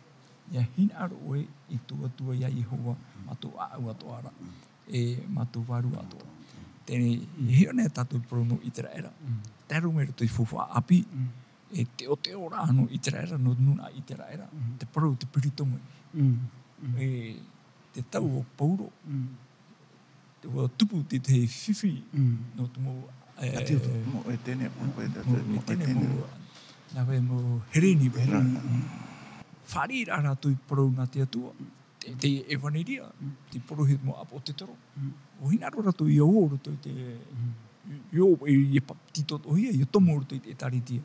Ia hina aro oe i tua tua ia Yehova ma tō aau ato ara. E ma tō waru ato. Tēnei, heo nea tātou prono i tera era. Tēro mera tui fuwha api. E te o rāno i tera era, no nuna i tera era. Te parau te piritomo. E te tau o pauro. Te wā tupu te whiwhi no te mō... Mo e tēne, mo e tēne. Nā wē mō hereni. Whari rāra tui parau nā te atua. Te e whaneria, te porohi mō apo te toro. O hina rora tui i aoro tui te... Yo e tito tohia, i tomo oro tui te taritia.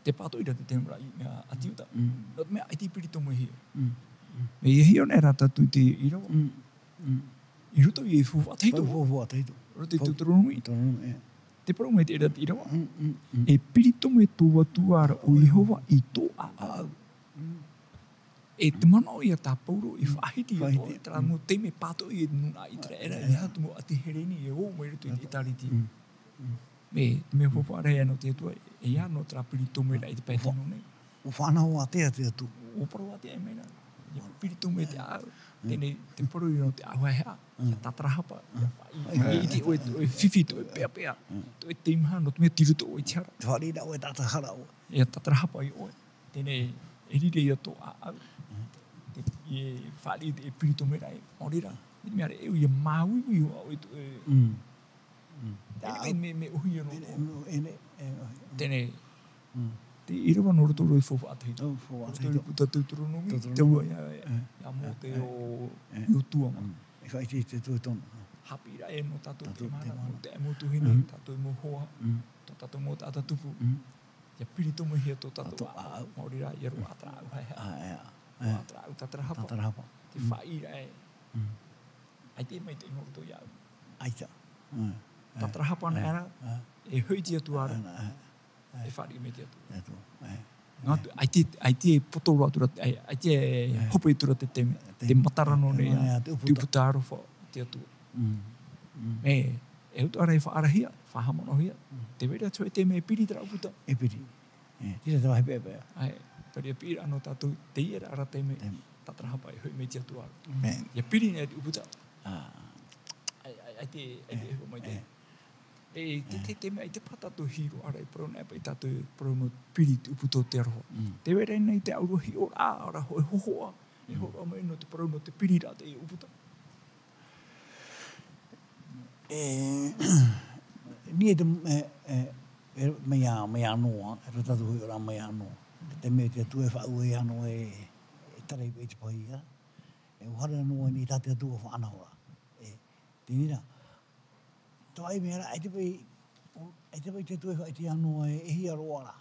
Te pato ira te temura i mea atiuta. Not mea ai te piritomo e hia. Me i hio nē rata tui te irawa. I ruto i e fuwa teito. Fuwa teito. Roto i te utoronui. Te parau mai te ira te irawa. E piritomo e tō tuara o Yehova i tō aau. E te mana o ia tā pauro i whahiti o tō. Tara mo teime pato i e nuna i tera era. I hatu mo ati hereni e o mai ruto i te tariti. Me whawhare ano te atua. E ia no tera piritomo e la i te pētino nei. O whanau a te atu. O parau a te e mena. Piritomo e te aau. Tēnei, te paru i no te aua hea. Ia tatarahapa. I te oe whiwhi to e pea. To e teimha no te mea tiruto o i tiara. Te wharira o e tatahara o. Ia tatarahapa i oe. Tēnei, e rire ia tō aau. E whari e piritomo e rai. Orira. I mea re eo ia māwiwi o au e to e... Tēnei me uhi anō. Tēnei. Te irawa no roto roi whawha atahito. Roto roi puta tūturonomi. Te ua ia mō te o iutuama. E whai te tui tonu. Hapi ra e no tātou te mana. Te e motu hine, tātou mō hoa. Tō tātou mō tātou tupu. Ia piritomo hia tō tātou aau. Maori ra, ia roa atra au hae. Roa atra au tatarahapa. Te whai ra e. Ai te mai te inoto iau. Aita. Tatarahapa na era. E hoiti atu ara. E whari me te atu. Ai te potoro atura, ai te hopo i tura te teme. Te matarano ne te uputa arofa te atua. Me, e utu ara e whaarahia, whahamano hia. Te wera tue te me piri tera uputa. E piri. Tira te wahi pēpea. Ai, pari e piri ano tātou te iera ara te me tatarahapa e hoi me te atua ara. Ia piri ne te uputa. Ai te ho mai te. E te mea i te patatu hiro ara i parau nēpa i tātou parau no piri te uputo te aroha. Te wera nei te aurohi o rā ara hoi hohoa. E hora mai no te parau no te piri rā te uputa. Ni e te mea anoa, e ratatu hui ora mea anoa. Te mea te atu e whau e anoa e tarei pe te pahia. E uhara anoa ni tāte atu o whanahora. Tēnira. Tō ai mea ra, ai te pai te tue whai te anoa e hia roara.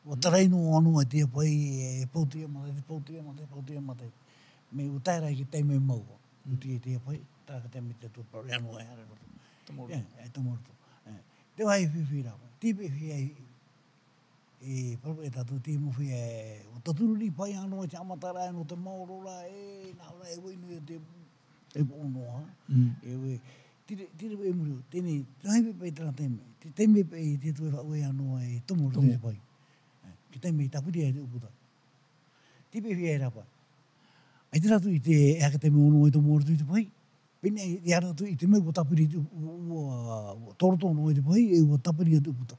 O tarai no anoa te pai e pautia mate. Me utaira i ke teime maua. Uti e te pai, taka te me te tue parau anoa e hara roto. Tomoroto. Te wai whiwhira. Tipe whia e parau e tatu te mowhi e o tatururi pai anoa te amatara no te maorora e naura e wainu e te e ponoa. E we... Tire e muru, tēnei, tēnei pei tera tēme. Tēme pei te tue whaue anoa e tomo te pai. Ki tēme i tapiri e te uputa. Tipe whia e rapa. Ai te ratu i te eaka tēme ono e tomo te pai. Pene i ratu i te meu o tapiri o torotono e te pai e o tapiri e te uputa.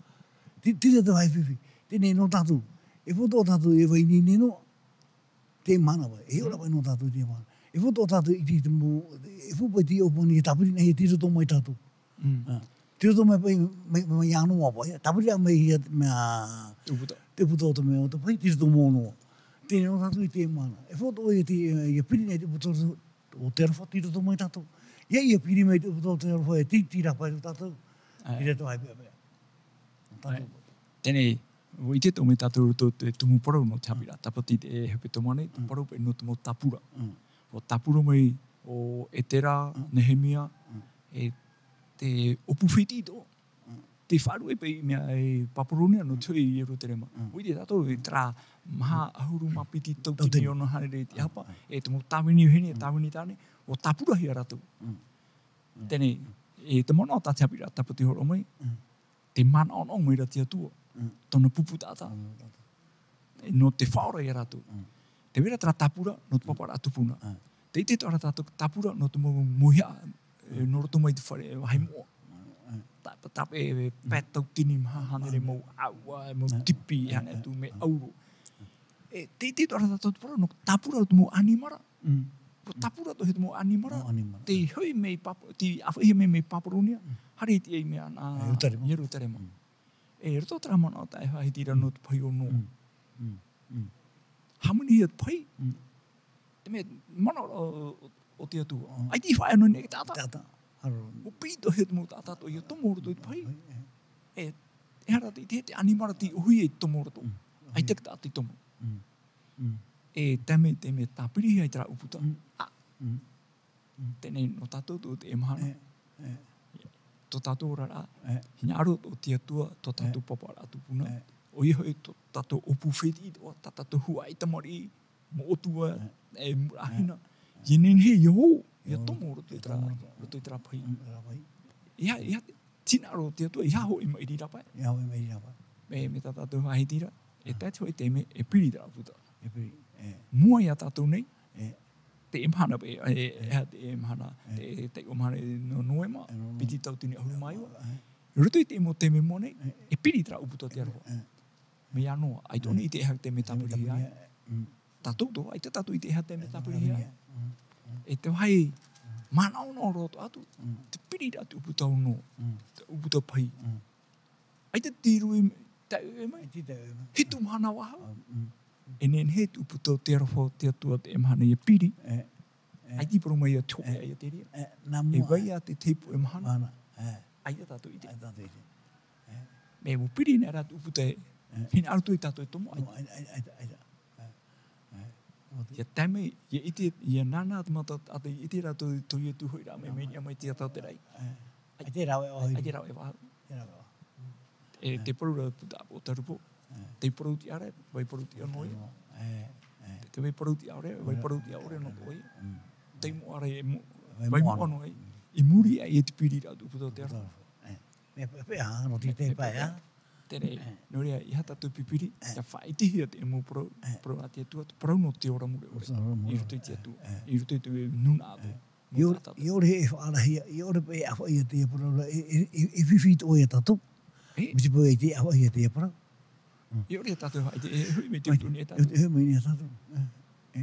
Tire te vai whiwhi. Tēnei no tatu. E whoto o tatu e waini neno. Te mana vai. E ora vai no tatu te mana. E whoto o tatu i te mo, e whopo i te oponi e tapiri nei e tiro tō mai tatu. Tiro tō mai pai, mai anu wā pai, tapuri a mai hia mea... Uputa. Te puto o mea o te pai, tiro tō mōno. Tēne o tātou i te mana. E whoto o ia piri nei te puto o te arwha, tiro tō mai tātou. Ia piri mai te puto o te arwha, e tira pai o tātou. I reto ai pia. Tēne, o i te tō me tātou te tumu parau no tapira. Tapati te hepe tō mane, te parau pe no tumu tapura. O tapura mai o Etera, Nehemia, e te opuwhiti tō. Te wharu e pei mea e paparonia no tui i Eroterema. Ui te tātou e tra maha ahuru mapiti tautini ono hanere te hapa. E te mo tāwini uhene, tāwini tāne, o tapura hia ratu. Tēne, e te mana o tā tapira, tapati horo mai, te mana ono mai ratia tua. Tona pupu tātā. No te whaora i ratu. Te wera tra tapura, no te papara atupuna. Te ite tōra tātou tapura, no te mo muhia, no roto mai te whare, hai moa. Tape e pētau tini maha hanere mou aua, mou tipi hane tu me auro. E te tōra tātou te no tapura o te mo animara. Ko tapura to he te mo animara. Te hui mei papu, te awhihi mei paparonia, hare te ei mea nā Yerutarema. E roto tera mana o tae whahi tira no te pai o noa. Hamuni hia te pai. Te mea mana o te atua. Ai ti whae anoi nei tātā. O pito he te mo tātā to i a tomoro to i te pai. E hara te te animara ti uhui e tomoro to. Ai tek tā te tomo. E te me tāpiri hei tera uputa. Tēnei no tātou to te emahana. Tō tātou rara. Hina aro o te atua, tō tātou papara atupuna. O iho e tō tātou opuwhiti, o tātou hua i tamari, mo otua, e murahina. Yenen he iho, ia tomo roto i tera pai. Ia tina aro te atua, ia ho i mairi rapai. Me tā tātou hahi tira, e tātou e te me e piri tera puta. Mua ia tātou nei, te emhana pe, te emhana, te omhana no noema, piti tau tini ahuru maiwa. Ruto i te mo te me mo nei, e piri tera uputa te aroha. Me anoa, ai tōne i te eha te me tāpuri ai. Tātou tō, ai te tātou i te eha te me tāpuri ai. E te whai, mana ono roto atu, te piri rā te uputa ono, te uputa pai. Ai te tiru e mai, hitu mana waha. E nen he te uputa te aroha te atua te emhana i a piri, ai ti poro mai a tō e a te ria. E vai a te teipo emhana, ai te tātou i te. Me mo piri nē rā te uputa e, hina arutu i tātou e tomo, ia taime, ia ite, ia nana te mata, ate ite rā tō ia tūhoi rā, me meni amai te atau te rei. Ai te rau e wahu. Ai te rau e wahu. E te paru rā puta o tarupo. Te paru ti are, vai paru ti anoi. Te vai paru ti are, vai paru ti aore no toi. Te mo are, vai mo anoi. I muri ai e te piri rā tu puta o te ara. Pea, no ti te pai, ha? Tere, no rea, i hata tu pipiri, ia whaitihia te emo pro a te atua, tu parau no te ora mure ore. I ruto i te atua. I ruto i te nuna atua. I ore he whaarahia, i ore pe a whaia te parau, e whiwhit o e tato. Misi po e te a whaia te parau. I ore tato haite, e hui me te utuni e tato. E hui me ni a tato.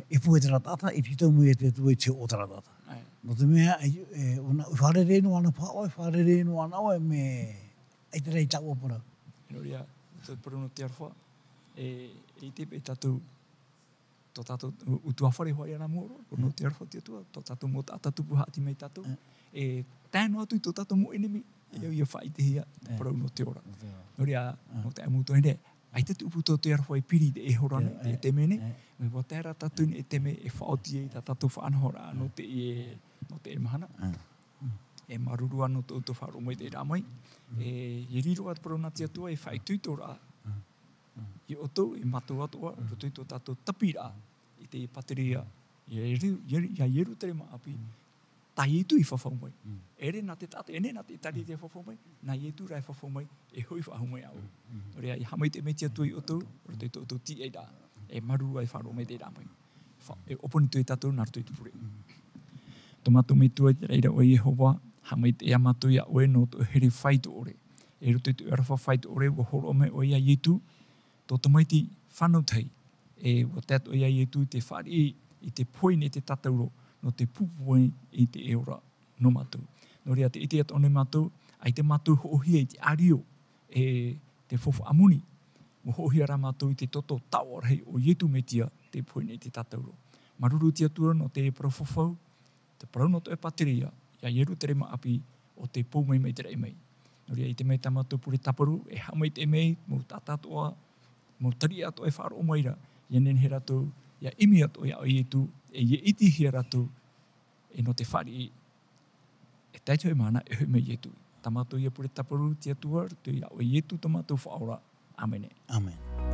E pue te ratata, e pitau mo e te atua e te o te ratata. No te mea, whare reno ana pāoi, whare reno ana oe me, ai te rei tau o parau. No rea, tō paru no te arwha, e te pe tātou, tō tātou utua whare hoi ana mōro, no te arwha te atua, tō tātou mō tātupu haati mei tātou, e tēno atu i tō tātou mō enemi, e au ia whaitehia, paru no te ora. No rea, no te amuto hene, ai te tupu tō te arwha e piri te e horane, te te mene, me wā tēra tātou e te me e whaoti e tā tātou whaanhora no te e mahana. E maruru anu tō wharo mai te rāmai. E riro atu parau nā te atua e whai tui tō rā. I oto, e matu atua, roto i tō tātou tapi rā, i te pateria, ia Yerutarema api, tai e tu i whawhau mai. Ere nā te tātou, ene nā te tari te whawhau mai, nā i e tu rai whawhau mai, e hui whahau mai au. Rea, i hamai te meti atua i oto, roto i tō ti e rā, e maruru ai wharo mai te rāmai. E oponi tu i tātou, nā roto i tupure. Tomato me tua te reira o Yehova, hamai te amatu ia oe no to here whaito ore. E roto i tu arafa whaito ore, wa horo me o ia yetu, tō tamaiti whanau tei. E wa tato ia yetu te whari i te poine te tatauro, no te pupuai i te eora no matu. no rea te iti atu one mātou, ai te mātou hohia i te ario e te fofo amuni. Mo hohia ra mātou i te toto tau arhei o ietu me tia te poine i te tatauro. Maruru tia tua no te parafofau, te parauno to e pateria, ia ieru tere maapi o te pou mai tere e mei. No rea i te mei tamātou puri taparu, e hamai te mei, mo tātātoa, mo tari ato e whaaro o maira, ia nen he ratou, ia imi ato ia o ietu, e ia iti hia ratou, e no te whari e taito e mana e hui me ietu. Tamātou ia puri taparu tia tua, tu ia o ietu tamātou whaora. Amen. Amen.